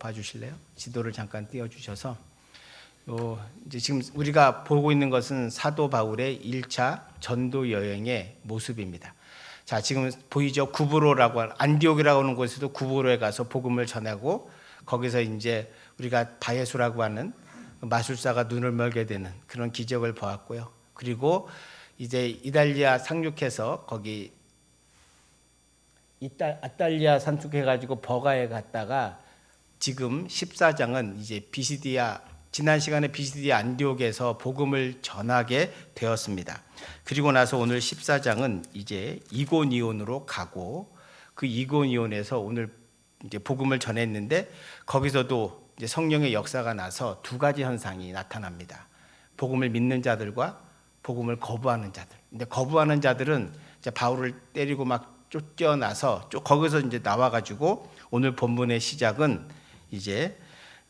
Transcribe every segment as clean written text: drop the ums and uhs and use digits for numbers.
봐주실래요? 지도를 잠깐 띄워주셔서 이제 지금 우리가 보고 있는 것은 사도 바울의 1차 전도 여행의 모습입니다. 자, 지금 보이죠? 구브로라고 하는 안디옥이라고 하는 곳에도 구브로에 가서 복음을 전하고 거기서 이제 우리가 바예수라고 하는 마술사가 눈을 멀게 되는 그런 기적을 보았고요. 그리고 이제 이달리아 상륙해서 거기 아탈리아 상륙해가지고 버가에 갔다가 지금 14장은 이제 비시디아 지난 시간에 비시디아 안디옥에서 복음을 전하게 되었습니다. 그리고 나서 오늘 14장은 이제 이고니온으로 가고 그 이고니온에서 오늘 이제 복음을 전했는데 거기서도 이제 성령의 역사가 나서 두 가지 현상이 나타납니다. 복음을 믿는 자들과 복음을 거부하는 자들. 근데 거부하는 자들은 이제 바울을 때리고 막 쫓겨나서 거기서 이제 나와가지고 오늘 본문의 시작은 이제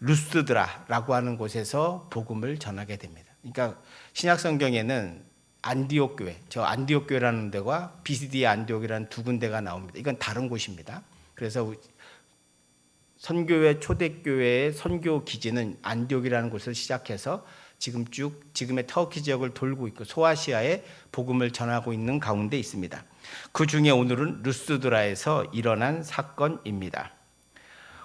루스드라라고 하는 곳에서 복음을 전하게 됩니다. 그러니까 신약 성경에는 안디옥 교회, 저 안디옥 교회라는 데와 비시디아 안디옥이라는 두 군데가 나옵니다. 이건 다른 곳입니다. 그래서 선교회 초대교회의 선교 기지는 안디옥이라는 곳에서 시작해서 지금 지금의 터키 지역을 돌고 있고 소아시아에 복음을 전하고 있는 가운데 있습니다. 그 중에 오늘은 루스드라에서 일어난 사건입니다.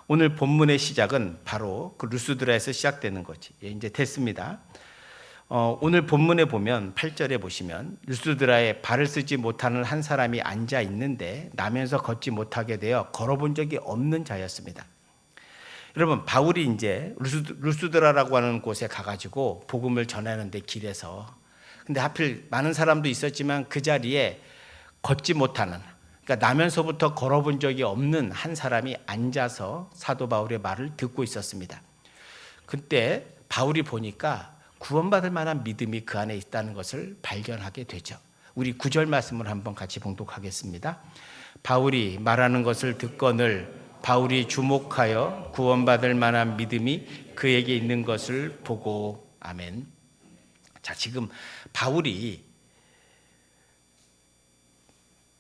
오늘 본문의 시작은 바로 그 루스드라에서 시작되는 거지. 이제 됐습니다. 오늘 본문에 보면 8절에 보시면 루스드라에 발을 쓰지 못하는 한 사람이 앉아 있는데 나면서 걷지 못하게 되어 걸어본 적이 없는 자였습니다. 여러분, 바울이 이제 루스드라라고 하는 곳에 가가지고 복음을 전하는데 길에서 근데 하필 많은 사람도 있었지만 그 자리에 걷지 못하는 그러니까 나면서부터 걸어본 적이 없는 한 사람이 앉아서 사도 바울의 말을 듣고 있었습니다. 그때 바울이 보니까 구원받을 만한 믿음이 그 안에 있다는 것을 발견하게 되죠. 우리 9절 말씀을 한번 같이 봉독하겠습니다. 바울이 말하는 것을 듣거늘 바울이 주목하여 구원받을 만한 믿음이 그에게 있는 것을 보고 아멘. 자, 지금 바울이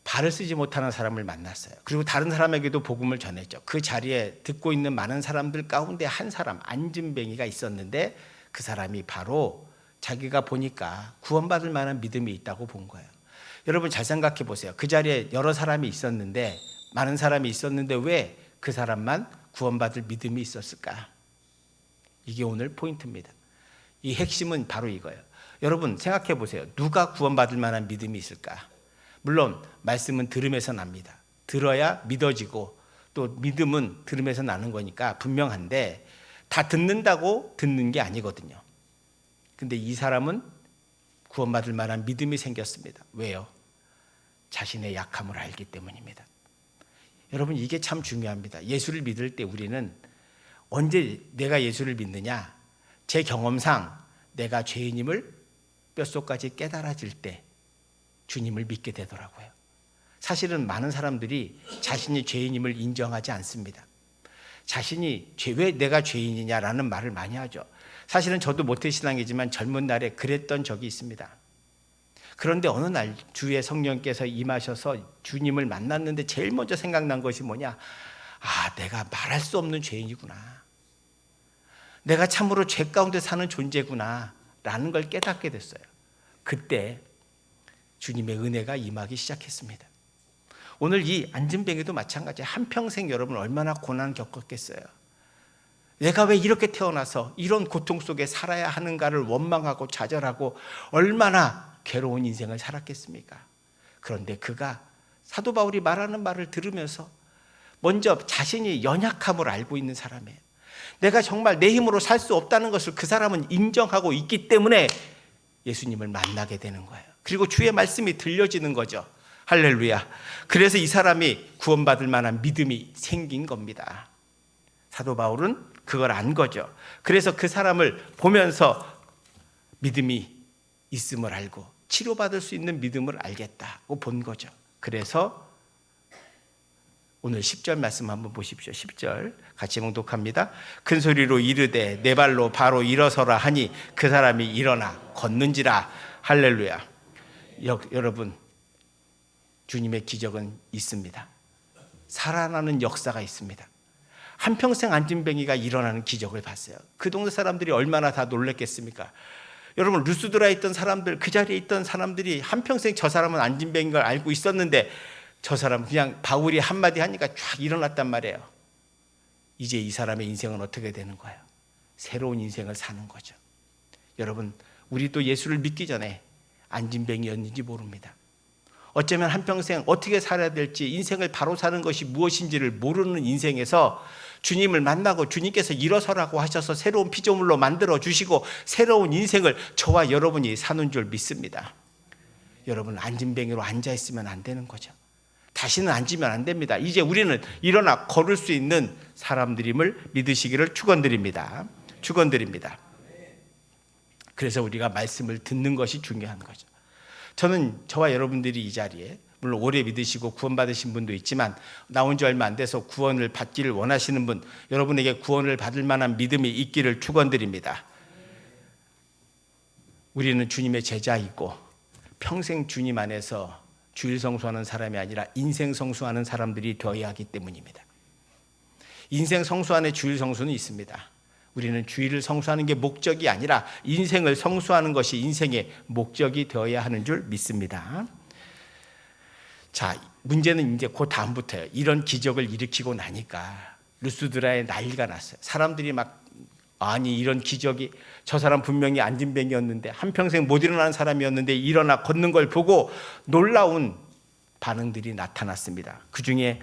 발을 쓰지 못하는 사람을 만났어요. 그리고 다른 사람에게도 복음을 전했죠. 그 자리에 듣고 있는 많은 사람들 가운데 한 사람 안진뱅이가 있었는데 그 사람이 바로 자기가 보니까 구원받을 만한 믿음이 있다고 본 거예요. 여러분 잘 생각해 보세요. 그 자리에 여러 사람이 있었는데 많은 사람이 있었는데 왜 그 사람만 구원받을 믿음이 있었을까? 이게 오늘 포인트입니다. 이 핵심은 바로 이거예요. 여러분 생각해 보세요. 누가 구원받을 만한 믿음이 있을까? 물론 말씀은 들음에서 납니다. 들어야 믿어지고 또 믿음은 들음에서 나는 거니까 분명한데 다 듣는다고 듣는 게 아니거든요. 근데 이 사람은 구원받을 만한 믿음이 생겼습니다. 왜요? 자신의 약함을 알기 때문입니다. 여러분 이게 참 중요합니다. 예수를 믿을 때 우리는 언제 내가 예수를 믿느냐? 제 경험상 내가 죄인임을 뼛속까지 깨달아질 때 주님을 믿게 되더라고요. 사실은 많은 사람들이 자신이 죄인임을 인정하지 않습니다. 자신이 왜 내가 죄인이냐라는 말을 많이 하죠. 사실은 저도 모태신앙이지만 젊은 날에 그랬던 적이 있습니다. 그런데 어느 날 주의 성령께서 임하셔서 주님을 만났는데 제일 먼저 생각난 것이 뭐냐? 아, 내가 말할 수 없는 죄인이구나. 내가 참으로 죄 가운데 사는 존재구나 라는 걸 깨닫게 됐어요. 그때 주님의 은혜가 임하기 시작했습니다. 오늘 이 안진뱅이도 마찬가지예요. 한평생 여러분 얼마나 고난 겪었겠어요. 내가 왜 이렇게 태어나서 이런 고통 속에 살아야 하는가를 원망하고 좌절하고 얼마나 괴로운 인생을 살았겠습니까? 그런데 그가 사도 바울이 말하는 말을 들으면서 먼저 자신이 연약함을 알고 있는 사람이에요. 내가 정말 내 힘으로 살 수 없다는 것을 그 사람은 인정하고 있기 때문에 예수님을 만나게 되는 거예요. 그리고 주의 말씀이 들려지는 거죠. 할렐루야. 그래서 이 사람이 구원받을 만한 믿음이 생긴 겁니다. 사도 바울은 그걸 안 거죠. 그래서 그 사람을 보면서 믿음이 있음을 알고 치료받을 수 있는 믿음을 알겠다고 본 거죠. 그래서 오늘 10절 말씀 한번 보십시오. 10절 같이 봉독합니다. 큰 소리로 이르되 내 발로 바로 일어서라 하니 그 사람이 일어나 걷는지라. 할렐루야. 여러분 주님의 기적은 있습니다. 살아나는 역사가 있습니다. 한평생 안진뱅이가 일어나는 기적을 봤어요. 그 동네 사람들이 얼마나 다 놀랬겠습니까? 여러분, 루스드라에 있던 사람들, 그 자리에 있던 사람들이 한평생 저 사람은 안진뱅인 걸 알고 있었는데 저 사람은 그냥 바울이 한마디 하니까 쫙 일어났단 말이에요. 이제 이 사람의 인생은 어떻게 되는 거예요? 새로운 인생을 사는 거죠. 여러분, 우리도 예수를 믿기 전에 안진뱅이였는지 모릅니다. 어쩌면 한평생 어떻게 살아야 될지, 인생을 바로 사는 것이 무엇인지를 모르는 인생에서 주님을 만나고 주님께서 일어서라고 하셔서 새로운 피조물로 만들어 주시고 새로운 인생을 저와 여러분이 사는 줄 믿습니다. 여러분, 안진뱅이로 앉아 있으면 안 되는 거죠. 다시는 앉으면 안 됩니다. 이제 우리는 일어나 걸을 수 있는 사람들임을 믿으시기를 축원드립니다. 축원드립니다. 그래서 우리가 말씀을 듣는 것이 중요한 거죠. 저는 저와 여러분들이 이 자리에, 물론 오래 믿으시고 구원받으신 분도 있지만 나온 지 얼마 안 돼서 구원을 받기를 원하시는 분, 여러분에게 구원을 받을 만한 믿음이 있기를 축원드립니다. 우리는 주님의 제자이고 평생 주님 안에서 주일 성수하는 사람이 아니라 인생 성수하는 사람들이 되어야 하기 때문입니다. 인생 성수 안에 주일 성수는 있습니다. 우리는 주일을 성수하는 게 목적이 아니라 인생을 성수하는 것이 인생의 목적이 되어야 하는 줄 믿습니다. 자, 문제는 이제 그 다음부터예요. 이런 기적을 일으키고 나니까 루스드라에 난리가 났어요. 사람들이 막, 아니 이런 기적이, 저 사람 분명히 안진뱅이였는데 한평생 못 일어나는 사람이었는데 일어나 걷는 걸 보고 놀라운 반응들이 나타났습니다. 그 중에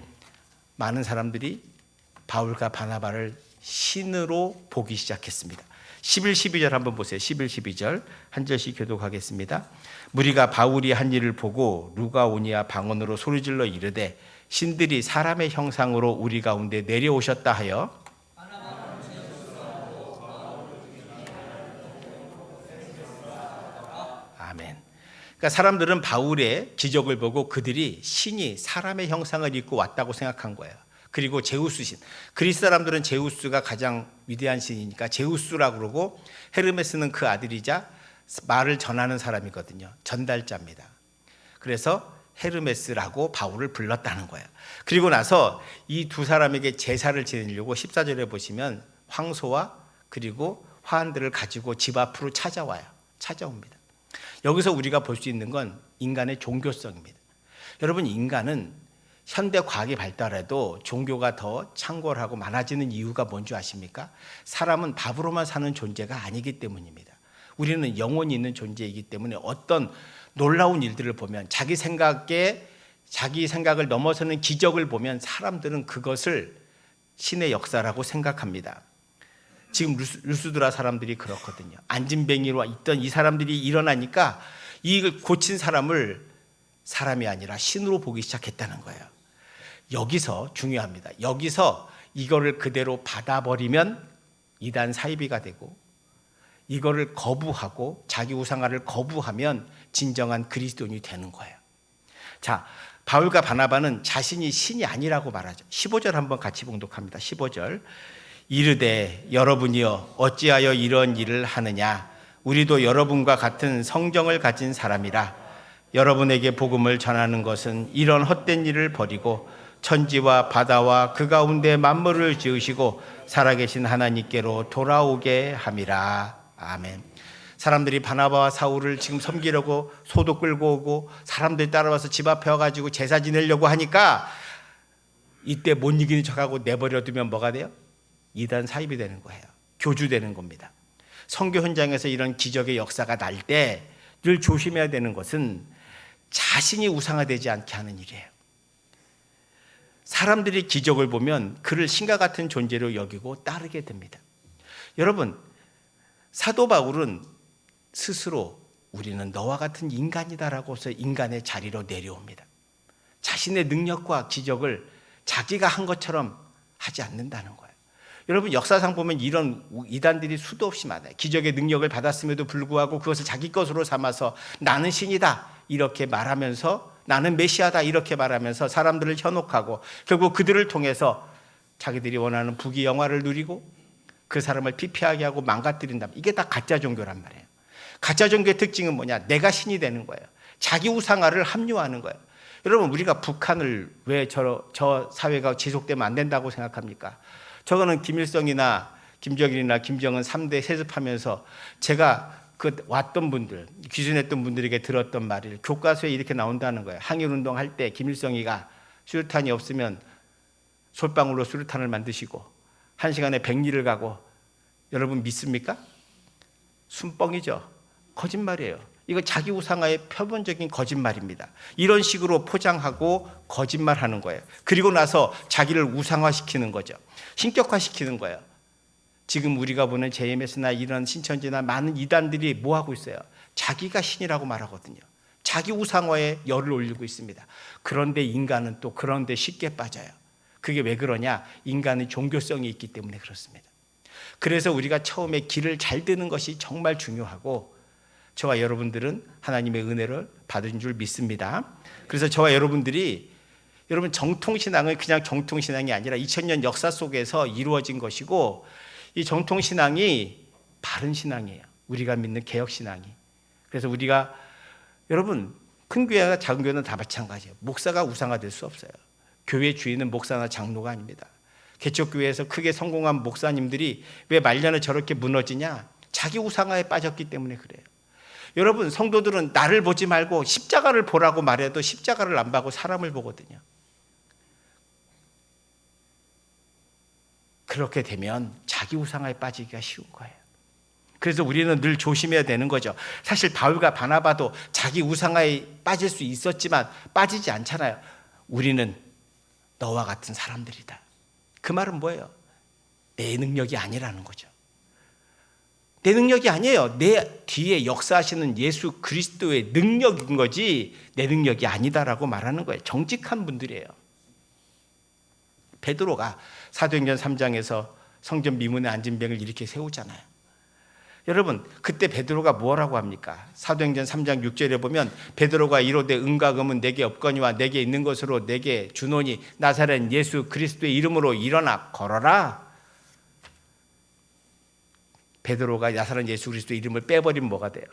많은 사람들이 바울과 바나바를 신으로 보기 시작했습니다. 11, 12절 한번 보세요. 11, 12절 한 절씩 교독하겠습니다. 무리가 바울이 한 일을 보고 루가오니아 방언으로 소리질러 이르되 신들이 사람의 형상으로 우리 가운데 내려오셨다 하여 아멘. 그러니까 사람들은 바울의 기적을 보고 그들이 신이 사람의 형상을 입고 왔다고 생각한 거예요. 그리고 제우스 신, 그리스 사람들은 제우스가 가장 위대한 신이니까 제우스라고 그러고, 헤르메스는 그 아들이자 말을 전하는 사람이거든요. 전달자입니다. 그래서 헤르메스라고 바울을 불렀다는 거예요. 그리고 나서 이 두 사람에게 제사를 지내려고 14절에 보시면 황소와 그리고 화환들을 가지고 집 앞으로 찾아옵니다. 여기서 우리가 볼 수 있는 건 인간의 종교성입니다. 여러분, 인간은 현대 과학이 발달해도 종교가 더 창궐하고 많아지는 이유가 뭔지 아십니까? 사람은 밥으로만 사는 존재가 아니기 때문입니다. 우리는 영혼이 있는 존재이기 때문에 어떤 놀라운 일들을 보면, 자기 생각을 넘어서는 기적을 보면 사람들은 그것을 신의 역사라고 생각합니다. 지금 루스드라 사람들이 그렇거든요. 안진뱅이로 있던 이 사람들이 일어나니까 이걸 고친 사람을 사람이 아니라 신으로 보기 시작했다는 거예요. 여기서 중요합니다. 여기서 이거를 그대로 받아버리면 이단 사이비가 되고, 이거를 거부하고 자기 우상화를 거부하면 진정한 그리스도인이 되는 거예요. 자, 바울과 바나바는 자신이 신이 아니라고 말하죠. 15절 한번 같이 봉독합니다. 15절. 이르되 여러분이여 어찌하여 이런 일을 하느냐? 우리도 여러분과 같은 성정을 가진 사람이라. 여러분에게 복음을 전하는 것은 이런 헛된 일을 버리고 천지와 바다와 그 가운데 만물을 지으시고 살아계신 하나님께로 돌아오게 함이라. 아멘. 사람들이 바나바와 사울을 지금 섬기려고 소도 끌고 오고 사람들이 따라와서 집 앞에 와가지고 제사 지내려고 하니까 이때 못 이기는 척하고 내버려두면 뭐가 돼요? 이단 사입이 되는 거예요. 교주되는 겁니다. 선교 현장에서 이런 기적의 역사가 날 때 늘 조심해야 되는 것은 자신이 우상화되지 않게 하는 일이에요. 사람들이 기적을 보면 그를 신과 같은 존재로 여기고 따르게 됩니다. 여러분, 사도 바울은 스스로 우리는 너와 같은 인간이다라고 해서 인간의 자리로 내려옵니다. 자신의 능력과 기적을 자기가 한 것처럼 하지 않는다는 거예요. 여러분, 역사상 보면 이런 이단들이 수도 없이 많아요. 기적의 능력을 받았음에도 불구하고 그것을 자기 것으로 삼아서 나는 신이다 이렇게 말하면서, 나는 메시아다 이렇게 말하면서 사람들을 현혹하고 결국 그들을 통해서 자기들이 원하는 부귀 영화를 누리고 그 사람을 피폐하게 하고 망가뜨린다. 이게 다 가짜 종교란 말이에요. 가짜 종교의 특징은 뭐냐? 내가 신이 되는 거예요. 자기 우상화를 합리화하는 거예요. 여러분, 우리가 북한을 왜 저 사회가 지속되면 안 된다고 생각합니까? 저거는 김일성이나 김정일이나 김정은 3대 세습하면서 제가 그 왔던 분들, 귀순했던 분들에게 들었던 말을 교과서에 이렇게 나온다는 거예요. 항일운동 할 때 김일성이가 수류탄이 없으면 솔방울로 수류탄을 만드시고 1시간에 100리를 가고, 여러분 믿습니까? 순뻥이죠. 거짓말이에요. 이거 자기 우상화의 표본적인 거짓말입니다. 이런 식으로 포장하고 거짓말하는 거예요. 그리고 나서 자기를 우상화시키는 거죠. 신격화시키는 거예요. 지금 우리가 보는 JMS나 이런 신천지나 많은 이단들이 뭐 하고 있어요? 자기가 신이라고 말하거든요. 자기 우상화에 열을 올리고 있습니다. 그런데 인간은 또 그런데 쉽게 빠져요. 그게 왜 그러냐? 인간의 종교성이 있기 때문에 그렇습니다. 그래서 우리가 처음에 길을 잘 드는 것이 정말 중요하고, 저와 여러분들은 하나님의 은혜를 받은 줄 믿습니다. 그래서 저와 여러분들이, 여러분 정통신앙은 그냥 정통신앙이 아니라 2000년 역사 속에서 이루어진 것이고, 이 정통신앙이 바른 신앙이에요. 우리가 믿는 개혁신앙이. 그래서 우리가, 여러분 큰 교회나 작은 교회는 다 마찬가지예요. 목사가 우상화될 수 없어요. 교회 주인은 목사나 장로가 아닙니다. 개척교회에서 크게 성공한 목사님들이 왜 말년에 저렇게 무너지냐? 자기 우상화에 빠졌기 때문에 그래요. 여러분 성도들은 나를 보지 말고 십자가를 보라고 말해도 십자가를 안 보고 사람을 보거든요. 그렇게 되면 자기 우상화에 빠지기가 쉬운 거예요. 그래서 우리는 늘 조심해야 되는 거죠. 사실 바울과 바나바도 자기 우상화에 빠질 수 있었지만 빠지지 않잖아요. 우리는 너와 같은 사람들이다. 그 말은 뭐예요? 내 능력이 아니라는 거죠. 내 능력이 아니에요. 내 뒤에 역사하시는 예수 그리스도의 능력인 거지 내 능력이 아니다라고 말하는 거예요. 정직한 분들이에요. 베드로가 사도행전 3장에서 성전 미문에 앉은 뱅을 이렇게 세우잖아요. 여러분 그때 베드로가 뭐라고 합니까? 사도행전 3장 6절에 보면 베드로가 이르되 은과 금은 내게 없거니와 내게 있는 것으로 내게 주노니 나사렛 예수 그리스도의 이름으로 일어나 걸어라. 베드로가 나사렛 예수 그리스도의 이름을 빼버리면 뭐가 돼요?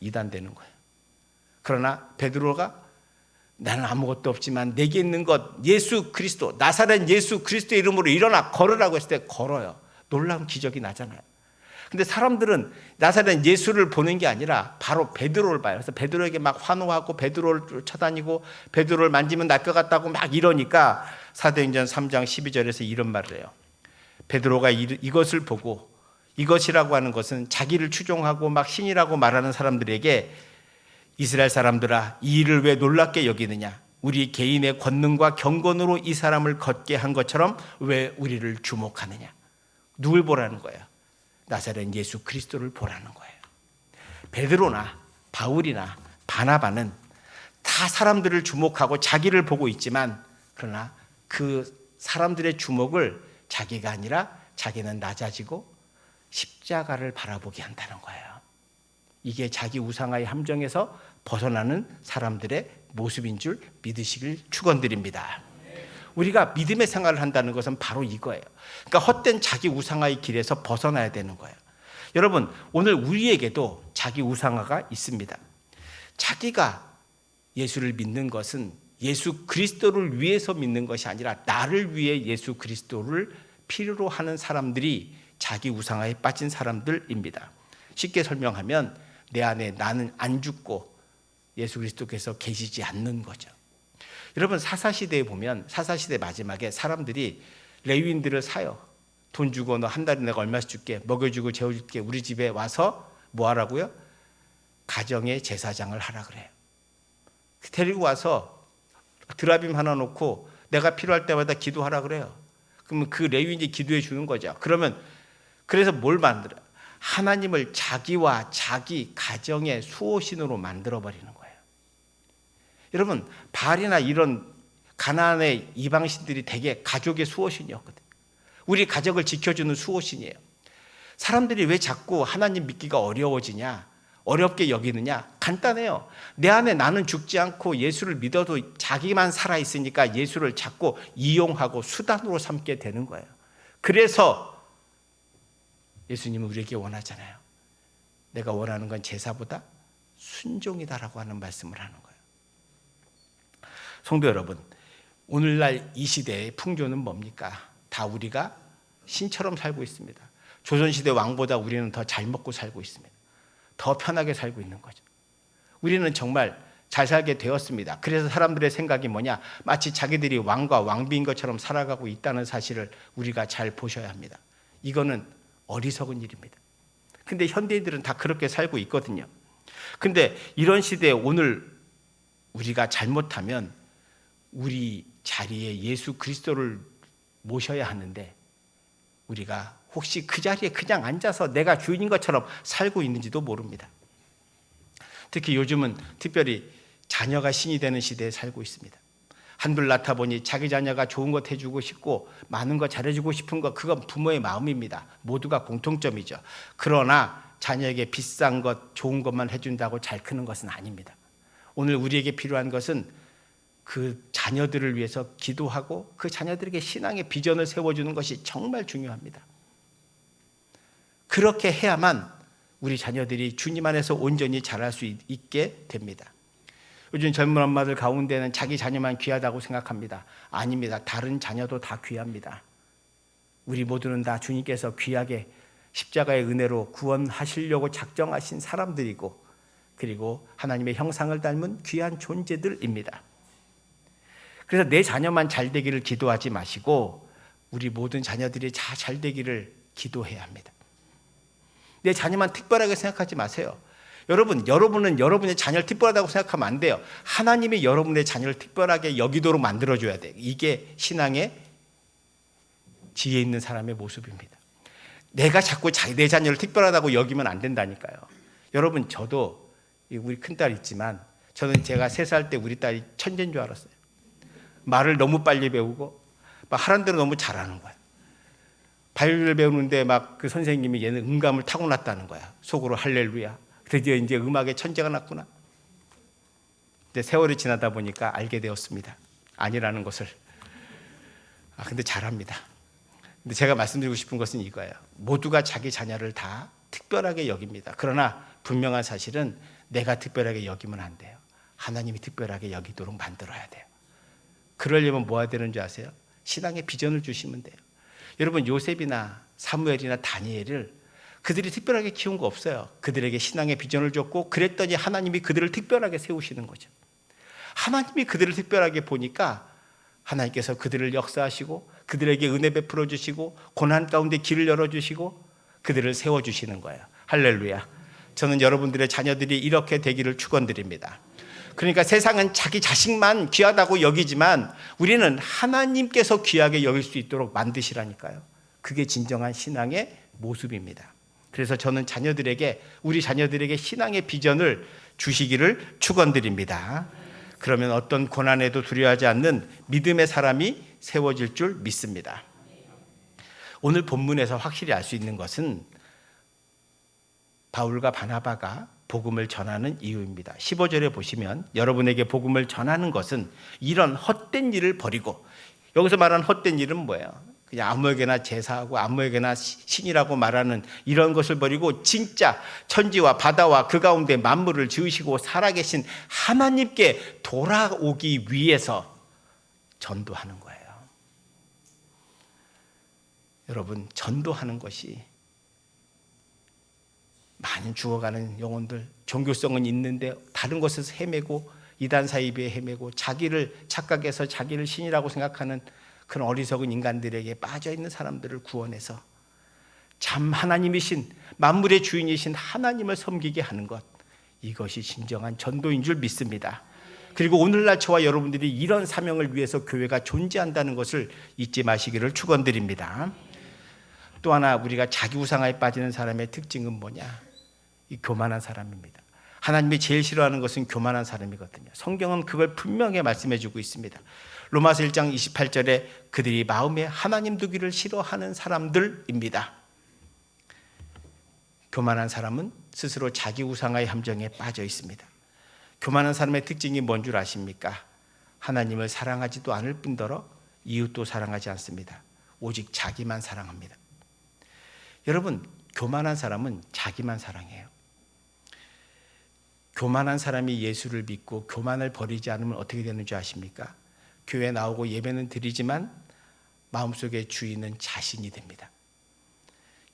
이단되는 거예요. 그러나 베드로가 나는 아무것도 없지만 내게 있는 것 예수 그리스도, 나사렛 예수 그리스도의 이름으로 일어나 걸으라고 했을 때 걸어요. 놀라운 기적이 나잖아요. 근데 사람들은 나사렛 예수를 보는 게 아니라 바로 베드로를 봐요. 그래서 베드로에게 막 환호하고 베드로를 쳐다니고 베드로를 만지면 날 것 같다고 막 이러니까 사도행전 3장 12절에서 이런 말을 해요. 베드로가 이것을 보고, 이것이라고 하는 것은 자기를 추종하고 막 신이라고 말하는 사람들에게 이스라엘 사람들아 이 일을 왜 놀랍게 여기느냐? 우리 개인의 권능과 경건으로 이 사람을 걷게 한 것처럼 왜 우리를 주목하느냐? 누굴 보라는 거예요? 나사렛 예수 그리스도를 보라는 거예요. 베드로나 바울이나 바나바는 다 사람들을 주목하고 자기를 보고 있지만, 그러나 그 사람들의 주목을 자기가 아니라 자기는 낮아지고 십자가를 바라보게 한다는 거예요. 이게 자기 우상화의 함정에서 벗어나는 사람들의 모습인 줄 믿으시길 축원드립니다. 우리가 믿음의 생활을 한다는 것은 바로 이거예요. 그러니까 헛된 자기 우상화의 길에서 벗어나야 되는 거예요. 여러분 오늘 우리에게도 자기 우상화가 있습니다. 자기가 예수를 믿는 것은 예수 그리스도를 위해서 믿는 것이 아니라 나를 위해 예수 그리스도를 필요로 하는 사람들이 자기 우상화에 빠진 사람들입니다. 쉽게 설명하면 내 안에 나는 안 죽고 예수 그리스도께서 계시지 않는 거죠. 여러분 사사시대에 보면 사사시대 마지막에 사람들이 레위인들을 사요. 돈 주고 너 한 달에 내가 얼마씩 줄게, 먹여주고 재워줄게, 우리 집에 와서 뭐 하라고요? 가정의 제사장을 하라 그래요. 데리고 와서 드라빔 하나 놓고 내가 필요할 때마다 기도하라 그래요. 그러면 그 레위인이 기도해 주는 거죠. 그래서 뭘 만들어요? 하나님을 자기와 자기 가정의 수호신으로 만들어버리는 거예요. 여러분 바알이나 이런 가나안의 이방신들이 대개 가족의 수호신이었거든요. 우리 가족을 지켜주는 수호신이에요. 사람들이 왜 자꾸 하나님 믿기가 어려워지냐, 어렵게 여기느냐? 간단해요. 내 안에 나는 죽지 않고 예수를 믿어도 자기만 살아있으니까 예수를 자꾸 이용하고 수단으로 삼게 되는 거예요. 그래서 예수님은 우리에게 원하잖아요. 내가 원하는 건 제사보다 순종이다라고 하는 말씀을 하는 거예요. 성도 여러분, 오늘날 이 시대의 풍조는 뭡니까? 다 우리가 신처럼 살고 있습니다. 조선시대 왕보다 우리는 더 잘 먹고 살고 있습니다. 더 편하게 살고 있는 거죠. 우리는 정말 잘 살게 되었습니다. 그래서 사람들의 생각이 뭐냐? 마치 자기들이 왕과 왕비인 것처럼 살아가고 있다는 사실을 우리가 잘 보셔야 합니다. 이거는 어리석은 일입니다. 근데 현대인들은 다 그렇게 살고 있거든요. 근데 이런 시대에 오늘 우리가 잘못하면 우리 자리에 예수 그리스도를 모셔야 하는데 우리가 혹시 그 자리에 그냥 앉아서 내가 주인인 것처럼 살고 있는지도 모릅니다. 특히 요즘은 특별히 자녀가 신이 되는 시대에 살고 있습니다. 한둘 낳다 보니 자기 자녀가 좋은 것 해주고 싶고 많은 거 잘해주고 싶은 거, 그건 부모의 마음입니다. 모두가 공통점이죠. 그러나 자녀에게 비싼 것, 좋은 것만 해준다고 잘 크는 것은 아닙니다. 오늘 우리에게 필요한 것은 그 자녀들을 위해서 기도하고 그 자녀들에게 신앙의 비전을 세워주는 것이 정말 중요합니다. 그렇게 해야만 우리 자녀들이 주님 안에서 온전히 자랄 수 있게 됩니다. 요즘 젊은 엄마들 가운데는 자기 자녀만 귀하다고 생각합니다. 아닙니다. 다른 자녀도 다 귀합니다. 우리 모두는 다 주님께서 귀하게 십자가의 은혜로 구원하시려고 작정하신 사람들이고, 그리고 하나님의 형상을 닮은 귀한 존재들입니다. 그래서 내 자녀만 잘 되기를 기도하지 마시고 우리 모든 자녀들이 다 잘 되기를 기도해야 합니다. 내 자녀만 특별하게 생각하지 마세요. 여러분은 여러분의 자녀를 특별하다고 생각하면 안 돼요. 하나님이 여러분의 자녀를 특별하게 여기도록 만들어줘야 돼요. 이게 신앙의 지혜 있는 사람의 모습입니다. 내가 자꾸 내 자녀를 특별하다고 여기면 안 된다니까요. 여러분, 저도 우리 큰딸 있지만 저는 제가 3살 때 우리 딸이 천재인 줄 알았어요. 말을 너무 빨리 배우고 막 하라는 대로 너무 잘하는 거야. 바이올린을 배우는데 막 그 선생님이 얘는 음감을 타고났다는 거야. 속으로 할렐루야. 드디어 이제 음악의 천재가 났구나. 근데 세월이 지나다 보니까 알게 되었습니다. 아니라는 것을. 근데 잘합니다. 근데 제가 말씀드리고 싶은 것은 이거예요. 모두가 자기 자녀를 다 특별하게 여깁니다. 그러나 분명한 사실은 내가 특별하게 여기면 안 돼요. 하나님이 특별하게 여기도록 만들어야 돼요. 그러려면 뭐 해야 되는지 아세요? 신앙의 비전을 주시면 돼요. 여러분, 요셉이나 사무엘이나 다니엘을 그들이 특별하게 키운 거 없어요. 그들에게 신앙의 비전을 줬고 그랬더니 하나님이 그들을 특별하게 세우시는 거죠. 하나님이 그들을 특별하게 보니까 하나님께서 그들을 역사하시고 그들에게 은혜 베풀어 주시고 고난 가운데 길을 열어주시고 그들을 세워주시는 거예요. 할렐루야. 저는 여러분들의 자녀들이 이렇게 되기를 축원드립니다. 그러니까 세상은 자기 자식만 귀하다고 여기지만 우리는 하나님께서 귀하게 여길 수 있도록 만드시라니까요. 그게 진정한 신앙의 모습입니다. 그래서 저는 우리 자녀들에게 신앙의 비전을 주시기를 축원드립니다. 그러면 어떤 고난에도 두려워하지 않는 믿음의 사람이 세워질 줄 믿습니다. 오늘 본문에서 확실히 알 수 있는 것은 바울과 바나바가 복음을 전하는 이유입니다. 15절에 보시면 여러분에게 복음을 전하는 것은 이런 헛된 일을 버리고, 여기서 말하는 헛된 일은 뭐예요? 그냥 아무에게나 제사하고 아무에게나 신이라고 말하는 이런 것을 버리고 진짜 천지와 바다와 그 가운데 만물을 지으시고 살아계신 하나님께 돌아오기 위해서 전도하는 거예요. 여러분, 전도하는 것이 많은 죽어가는 영혼들, 종교성은 있는데 다른 곳에서 헤매고 이단 사이비에 헤매고 자기를 착각해서 자기를 신이라고 생각하는 그런 어리석은 인간들에게 빠져있는 사람들을 구원해서 참 하나님이신 만물의 주인이신 하나님을 섬기게 하는 것, 이것이 진정한 전도인 줄 믿습니다. 그리고 오늘날 저와 여러분들이 이런 사명을 위해서 교회가 존재한다는 것을 잊지 마시기를 축원드립니다. 또 하나, 우리가 자기 우상화에 빠지는 사람의 특징은 뭐냐? 이 교만한 사람입니다. 하나님이 제일 싫어하는 것은 교만한 사람이거든요. 성경은 그걸 분명히 말씀해 주고 있습니다. 로마서 1장 28절에 그들이 마음에 하나님 두기를 싫어하는 사람들입니다. 교만한 사람은 스스로 자기 우상화의 함정에 빠져 있습니다. 교만한 사람의 특징이 뭔 줄 아십니까? 하나님을 사랑하지도 않을 뿐더러 이웃도 사랑하지 않습니다. 오직 자기만 사랑합니다. 여러분, 교만한 사람은 자기만 사랑해요. 교만한 사람이 예수를 믿고 교만을 버리지 않으면 어떻게 되는 줄 아십니까? 교회 나오고 예배는 드리지만 마음속의 주인은 자신이 됩니다.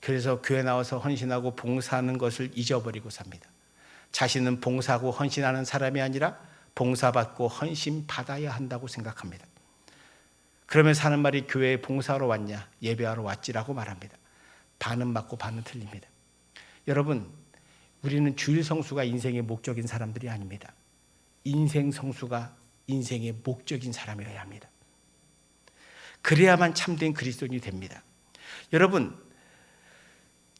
그래서 교회 나와서 헌신하고 봉사하는 것을 잊어버리고 삽니다. 자신은 봉사하고 헌신하는 사람이 아니라 봉사받고 헌신받아야 한다고 생각합니다. 그러면서 하는 말이 교회에 봉사하러 왔냐, 예배하러 왔지라고 말합니다. 반은 맞고 반은 틀립니다. 여러분, 우리는 주일 성수가 인생의 목적인 사람들이 아닙니다. 인생 성수가 인생의 목적인 사람이어야 합니다. 그래야만 참된 그리스도인이 됩니다. 여러분,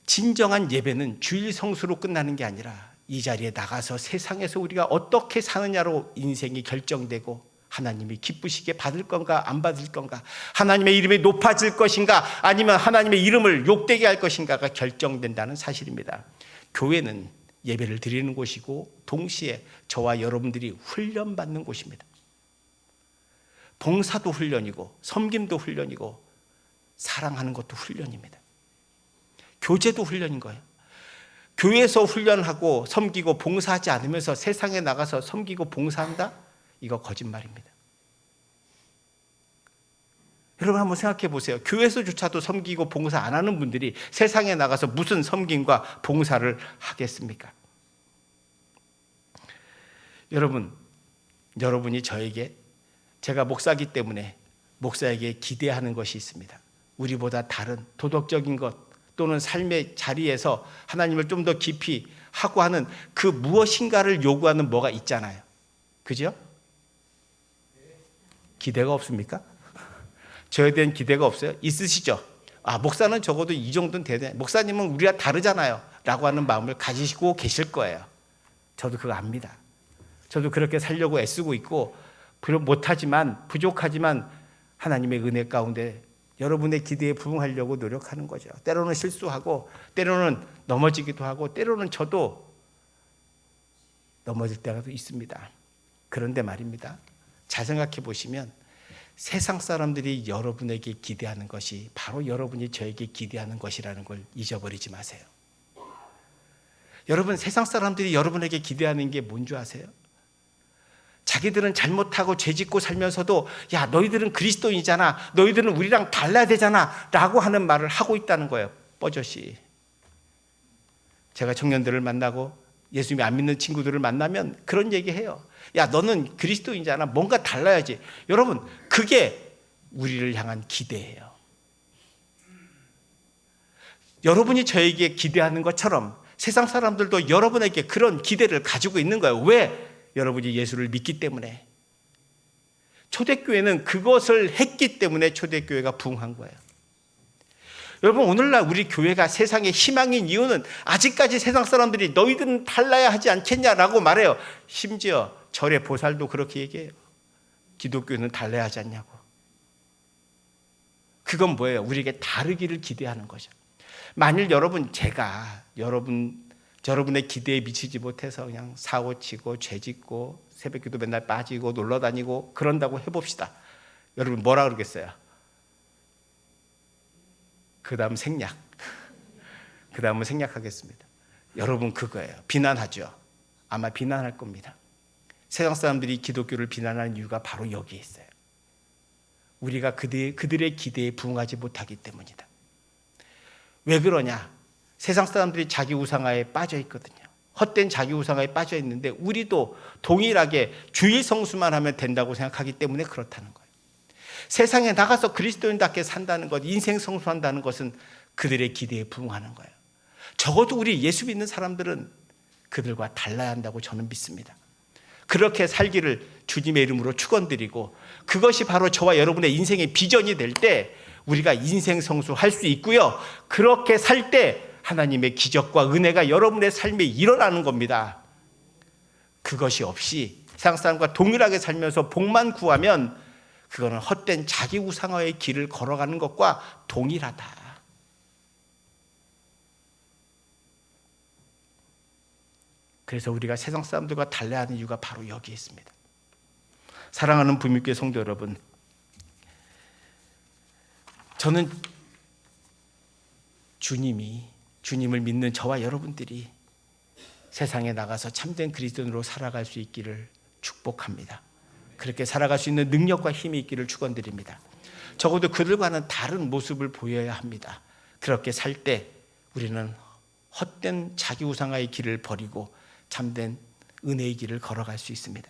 진정한 예배는 주일 성수로 끝나는 게 아니라 이 자리에 나가서 세상에서 우리가 어떻게 사느냐로 인생이 결정되고 하나님이 기쁘시게 받을 건가 안 받을 건가, 하나님의 이름이 높아질 것인가 아니면 하나님의 이름을 욕되게 할 것인가가 결정된다는 사실입니다. 교회는 예배를 드리는 곳이고 동시에 저와 여러분들이 훈련받는 곳입니다. 봉사도 훈련이고 섬김도 훈련이고 사랑하는 것도 훈련입니다. 교제도 훈련인 거예요. 교회에서 훈련하고 섬기고 봉사하지 않으면서 세상에 나가서 섬기고 봉사한다? 이거 거짓말입니다. 여러분 한번 생각해 보세요. 교회에서조차도 섬기고 봉사 안 하는 분들이 세상에 나가서 무슨 섬김과 봉사를 하겠습니까? 여러분이 저에게, 제가 목사기 때문에 목사에게 기대하는 것이 있습니다. 우리보다 다른 도덕적인 것 또는 삶의 자리에서 하나님을 좀 더 깊이 하고 하는 그 무엇인가를 요구하는 뭐가 있잖아요. 그죠? 기대가 없습니까? 저에 대한 기대가 없어요? 있으시죠? 목사는 적어도 이 정도는 되네. 목사님은 우리가 다르잖아요. 라고 하는 마음을 가지시고 계실 거예요. 저도 그거 압니다. 저도 그렇게 살려고 애쓰고 있고, 못하지만, 부족하지만 하나님의 은혜 가운데 여러분의 기대에 부응하려고 노력하는 거죠. 때로는 실수하고, 때로는 넘어지기도 하고, 때로는 저도 넘어질 때가 있습니다. 그런데 말입니다. 잘 생각해 보시면 세상 사람들이 여러분에게 기대하는 것이 바로 여러분이 저에게 기대하는 것이라는 걸 잊어버리지 마세요. 여러분, 세상 사람들이 여러분에게 기대하는 게 뭔 줄 아세요? 자기들은 잘못하고 죄짓고 살면서도 야, 너희들은 그리스도인이잖아, 너희들은 우리랑 달라야 되잖아 라고 하는 말을 하고 있다는 거예요. 뻐젓이. 제가 청년들을 만나고 예수님 안 믿는 친구들을 만나면 그런 얘기해요. 야, 너는 그리스도인이잖아, 뭔가 달라야지. 여러분, 그게 우리를 향한 기대예요. 여러분이 저에게 기대하는 것처럼 세상 사람들도 여러분에게 그런 기대를 가지고 있는 거예요. 왜? 여러분이 예수를 믿기 때문에. 초대교회는 그것을 했기 때문에 초대교회가 부흥한 거예요. 여러분, 오늘날 우리 교회가 세상의 희망인 이유는 아직까지 세상 사람들이 너희들은 달라야 하지 않겠냐라고 말해요. 심지어 절의 보살도 그렇게 얘기해요. 기독교는 달라야 하지 않냐고. 그건 뭐예요? 우리에게 다르기를 기대하는 거죠. 만일 제가 여러분의 기대에 미치지 못해서 그냥 사고치고 죄짓고 새벽기도 맨날 빠지고 놀러다니고 그런다고 해봅시다. 여러분 뭐라 그러겠어요? 그 다음 생략. 그 다음은 생략하겠습니다. 여러분 그거예요. 비난하죠. 아마 비난할 겁니다. 세상 사람들이 기독교를 비난하는 이유가 바로 여기에 있어요. 우리가 그들의 기대에 부응하지 못하기 때문이다. 왜 그러냐? 세상 사람들이 자기 우상화에 빠져 있거든요. 헛된 자기 우상화에 빠져 있는데 우리도 동일하게 주일 성수만 하면 된다고 생각하기 때문에 그렇다는 거예요. 세상에 나가서 그리스도인답게 산다는 것, 인생 성수한다는 것은 그들의 기대에 부응하는 거예요. 적어도 우리 예수 믿는 사람들은 그들과 달라야 한다고 저는 믿습니다. 그렇게 살기를 주님의 이름으로 축원드리고, 그것이 바로 저와 여러분의 인생의 비전이 될 때 우리가 인생 성수할 수 있고요. 그렇게 살 때 하나님의 기적과 은혜가 여러분의 삶에 일어나는 겁니다. 그것이 없이 세상 사람과 동일하게 살면서 복만 구하면 그거는 헛된 자기 우상화의 길을 걸어가는 것과 동일하다. 그래서 우리가 세상 사람들과 달라야 하는 이유가 바로 여기에 있습니다. 사랑하는 부임교회 성도 여러분, 저는 주님을 믿는 저와 여러분들이 세상에 나가서 참된 그리스도인으로 살아갈 수 있기를 축복합니다. 그렇게 살아갈 수 있는 능력과 힘이 있기를 축원드립니다. 적어도 그들과는 다른 모습을 보여야 합니다. 그렇게 살 때 우리는 헛된 자기 우상화의 길을 버리고 참된 은혜의 길을 걸어갈 수 있습니다.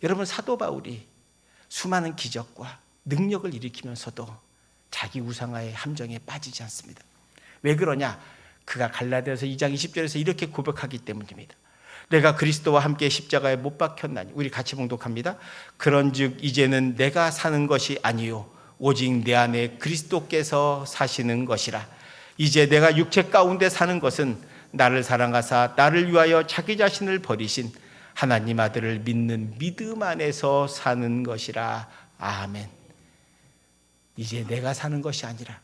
여러분, 사도 바울이 수많은 기적과 능력을 일으키면서도 자기 우상화의 함정에 빠지지 않습니다. 왜 그러냐? 그가 갈라디아서 2장 20절에서 이렇게 고백하기 때문입니다. 내가 그리스도와 함께 십자가에 못 박혔나니. 우리 같이 봉독합니다. 그런즉 이제는 내가 사는 것이 아니요 오직 내 안에 그리스도께서 사시는 것이라. 이제 내가 육체 가운데 사는 것은 나를 사랑하사 나를 위하여 자기 자신을 버리신 하나님 아들을 믿는 믿음 안에서 사는 것이라. 아멘. 이제 내가 사는 것이 아니라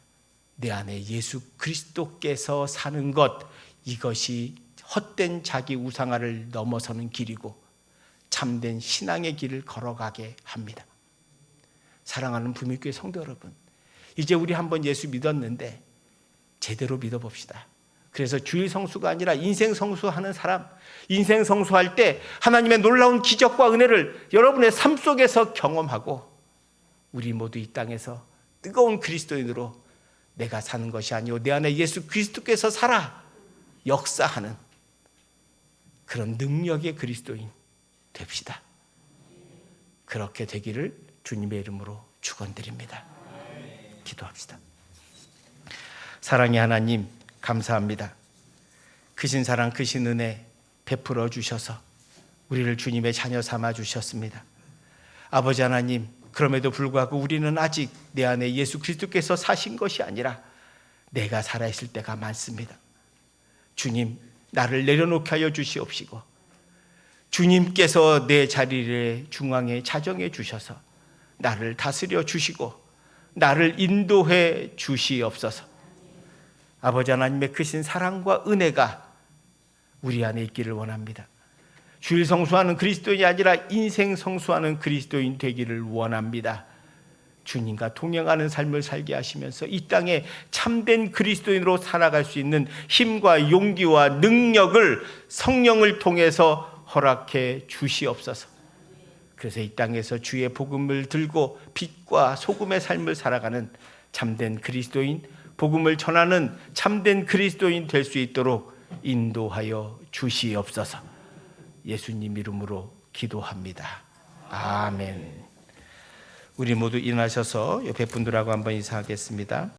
내 안에 예수 그리스도께서 사는 것, 이것이 헛된 자기 우상화를 넘어서는 길이고 참된 신앙의 길을 걸어가게 합니다. 사랑하는 부미교회 성도 여러분, 이제 우리 한번 예수 믿었는데 제대로 믿어봅시다. 그래서 주일 성수가 아니라 인생 성수하는 사람, 인생 성수할 때 하나님의 놀라운 기적과 은혜를 여러분의 삶 속에서 경험하고 우리 모두 이 땅에서 뜨거운 그리스도인으로 내가 사는 것이 아니오 내 안에 예수 그리스도께서 살아 역사하는 그런 능력의 그리스도인 됩시다. 그렇게 되기를 주님의 이름으로 축원드립니다. 기도합시다. 사랑의 하나님, 감사합니다. 크신 사랑, 크신 은혜 베풀어 주셔서 우리를 주님의 자녀 삼아 주셨습니다. 아버지 하나님, 그럼에도 불구하고 우리는 아직 내 안에 예수 그리스도께서 사신 것이 아니라 내가 살아있을 때가 많습니다. 주님, 나를 내려놓게 하여 주시옵시고 주님께서 내 자리를 중앙에 자정해 주셔서 나를 다스려 주시고 나를 인도해 주시옵소서. 아버지 하나님의 크신 사랑과 은혜가 우리 안에 있기를 원합니다. 주일 성수하는 그리스도인이 아니라 인생 성수하는 그리스도인 되기를 원합니다. 주님과 동행하는 삶을 살게 하시면서 이 땅에 참된 그리스도인으로 살아갈 수 있는 힘과 용기와 능력을 성령을 통해서 허락해 주시옵소서. 그래서 이 땅에서 주의 복음을 들고 빛과 소금의 삶을 살아가는 참된 그리스도인, 복음을 전하는 참된 그리스도인 될 수 있도록 인도하여 주시옵소서. 예수님 이름으로 기도합니다. 아멘. 우리 모두 일어나셔서 옆에 분들하고 한번 인사하겠습니다.